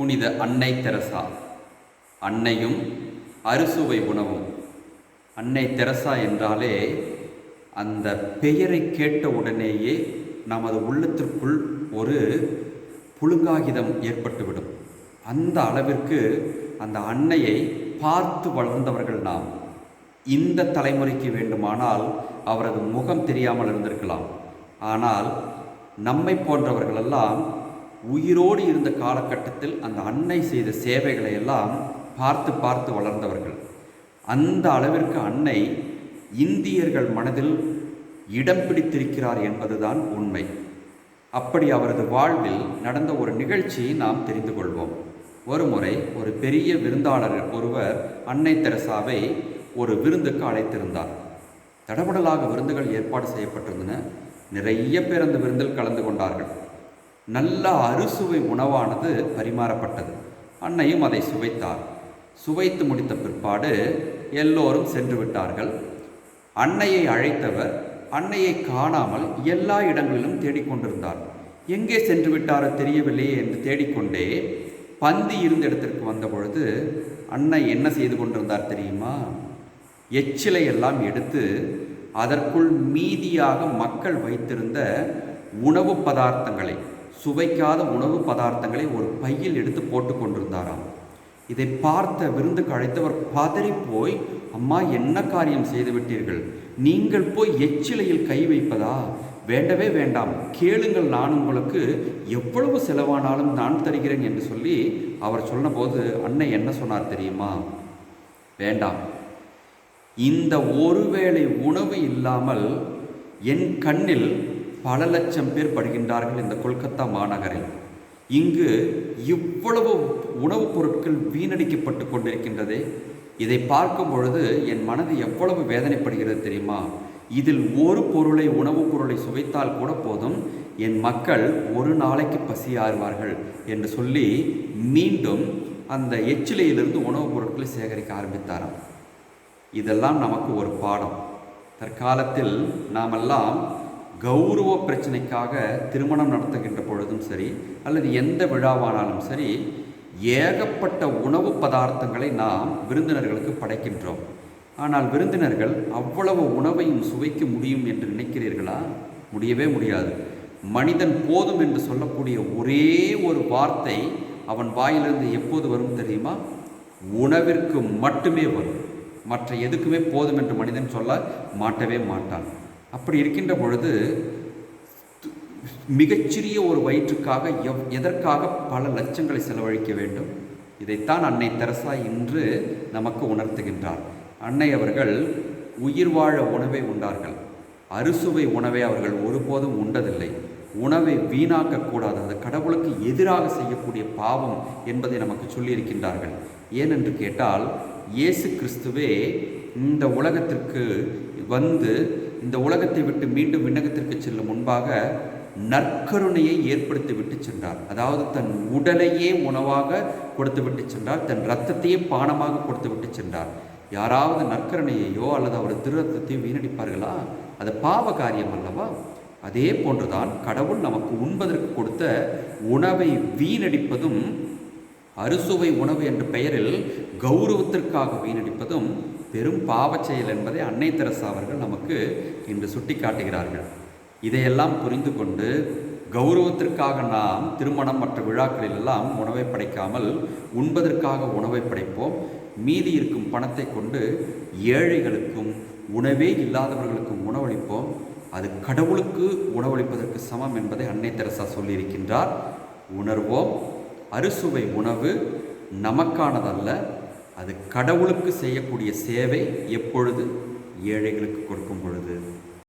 புனித அன்னை தெரசா. அன்னையும் அறுசுவை உணவும். அன்னை தெரசா என்றாலே அந்த பெயரை கேட்ட உடனேயே நமது உள்ளத்திற்குள் ஒரு புழுங்காகிதம் ஏற்பட்டுவிடும். அந்த அளவிற்கு அந்த அன்னையை பார்த்து வளர்ந்தவர்கள் நாம். இந்த தலைமுறைக்கு வேண்டுமானால் அவரது முகம் தெரியாமல் இருந்திருக்கலாம். ஆனால் நம்மை போன்றவர்களெல்லாம் உயிரோடு இருந்த காலகட்டத்தில் அந்த அன்னை செய்த சேவைகளை எல்லாம் பார்த்து பார்த்து வளர்ந்தவர்கள். அந்த அளவிற்கு அன்னை இந்தியர்கள் மனதில் இடம் பிடித்திருக்கிறார் என்பதுதான் உண்மை. அப்படி அவரது வாழ்வில் நடந்த ஒரு நிகழ்ச்சியை நாம் தெரிந்து கொள்வோம். ஒரு முறை ஒரு பெரிய விருந்தாளர் ஒருவர் அன்னை தெரசாவை ஒரு விருந்துக்கு அழைத்திருந்தார். தடபடலாக விருந்துகள் ஏற்பாடு செய்யப்பட்டிருந்தன. நிறைய பேர் அந்த விருந்தில் கலந்து கொண்டார்கள். நல்ல அறுசுவை உணவானது பரிமாறப்பட்டது. அன்னையும் அதை சுவைத்தார். சுவைத்து முடித்த பிற்பாடு எல்லோரும் சென்று விட்டார்கள். அன்னையை அழைத்தவர் அன்னையை காணாமல் எல்லா இடங்களிலும் தேடிக்கொண்டிருந்தார். எங்கே சென்று விட்டாரோ தெரியவில்லையே என்று தேடிக்கொண்டே பந்தி இருந்த இடத்திற்கு வந்த பொழுது அன்னை என்ன செய்து கொண்டிருந்தார் தெரியுமா? எச்சிலை எல்லாம் எடுத்து அதற்குள் மீதியாக மக்கள் வைத்திருந்த உணவு பதார்த்தங்களை, சுவைக்காத உணவு பதார்த்தங்களை ஒரு பையில் எடுத்து போட்டு கொண்டிருந்தாராம். இதை பார்த்த விருந்துக்கு அழைத்தவர் பதறி போய், அம்மா என்ன காரியம் செய்து விட்டீர்கள்? நீங்கள் போய் எச்சிலையில் கை வைப்பதா? வேண்டவே வேண்டாம், கேளுங்கள், நான் உங்களுக்கு எவ்வளவு செலவானாலும் நான் தருகிறேன் என்று சொல்லி அவர் சொன்னபோது அன்னை என்ன சொன்னார் தெரியுமா? வேண்டாம், இந்த ஒருவேளை உணவு இல்லாமல் என் கண்ணில் பல லட்சம் பேர் படுகின்றார்கள் இந்த கொல்கத்தா மாநகரில். இங்கு இவ்வளவு உணவுப் பொருட்கள் வீணடிக்கப்பட்டு கொண்டிருக்கின்றதே, இதை பார்க்கும் பொழுது என் மனது எவ்வளவு வேதனைப்படுகிறது தெரியுமா? இதில் ஒரு பொருளை, உணவுப் பொருளை சுவைத்தால் கூட போதும், என் மக்கள் ஒரு நாளைக்கு பசியாறுவார்கள் என்று சொல்லி மீண்டும் அந்த எச்சிலையிலிருந்து உணவுப் பொருட்களை சேகரிக்க ஆரம்பித்தாராம். இதெல்லாம் நமக்கு ஒரு பாடம். தற்காலத்தில் நாமெல்லாம் கௌரவ பிரச்சனைக்காக திருமணம் நடத்துகின்ற பொழுதும் சரி, அல்லது எந்த விழாவானாலும் சரி, ஏகப்பட்ட உணவு பதார்த்தங்களை நாம் விருந்தினர்களுக்கு படைக்கின்றோம். ஆனால் விருந்தினர்கள் அவ்வளவு உணவையும் சுவைக்க முடியும் என்று நினைக்கிறீர்களா? முடியவே முடியாது. மனிதன் போதும் என்று சொல்லக்கூடிய ஒரே ஒரு வார்த்தை அவன் வாயிலிருந்து எப்போது வரும் தெரியுமா? உணவிற்கு மட்டுமே வரும். மற்ற எதுக்குமே போதும் என்று மனிதன் சொல்ல மாட்டவே மாட்டான். அப்படி இருக்கின்ற பொழுது மிகச்சிறிய ஒரு வயிற்றுக்காக எதற்காக பல லட்சங்களை செலவழிக்க வேண்டும்? இதைத்தான் அன்னை தெரசா இன்று நமக்கு உணர்த்துகின்றார். அன்னை அவர்கள் உயிர் வாழ உணவை உண்டார்கள். அறுசுவை உணவை அவர்கள் ஒருபோதும் உண்டதில்லை. உணவை வீணாக்கக்கூடாது, அது கடவுளுக்கு எதிராக செய்யக்கூடிய பாவம் என்பதை நமக்கு சொல்லியிருக்கின்றார்கள். ஏனென்று கேட்டால், இயேசு கிறிஸ்துவே இந்த உலகத்திற்கு வந்து இந்த உலகத்தை விட்டு மீண்டும் விண்ணகத்திற்கு செல்லும் முன்பாக நற்கருணையை ஏற்படுத்தி விட்டு சென்றார். அதாவது தன் உடலையே உணவாக கொடுத்து விட்டு சென்றார், தன் இரத்தத்தையே பானமாக கொடுத்து விட்டு சென்றார். யாராவது நற்கருணையையோ அல்லது அவர் திரு ரத்தத்தையோ வீணடிப்பார்களா? அது பாவ காரியம் அல்லவா? அதே போன்றுதான் கடவுள் நமக்கு உண்பதற்கு கொடுத்த உணவை வீணடிப்பதும், அறுசுவை உணவு என்ற பெயரில் கௌரவத்திற்காக வீணடிப்பதும் பெரும் பாவச் செயல் என்பதை அன்னை தெரசா அவர்கள் நமக்கு இன்று சுட்டி காட்டுகிறார்கள். இதையெல்லாம் புரிந்து கொண்டு கௌரவத்திற்காக நாம் திருமணம் மற்ற விழாக்களிலெல்லாம் உணவை படைக்காமல் உண்பதற்காக உணவை படைப்போம். மீதி இருக்கும் பணத்தை கொண்டு ஏழைகளுக்கும் உணவே இல்லாதவர்களுக்கும் உணவளிப்போம். அது கடவுளுக்கு உணவளிப்பதற்கு சமம் என்பதை அன்னை தெரசா சொல்லியிருக்கின்றார். உணர்வோம். அறுசுவை உணவு நமக்கானதல்ல, அது கடவுளுக்கு செய்யக்கூடிய சேவை. எப்பொழுது? ஏழைகளுக்கு கொடுக்கும் பொழுது.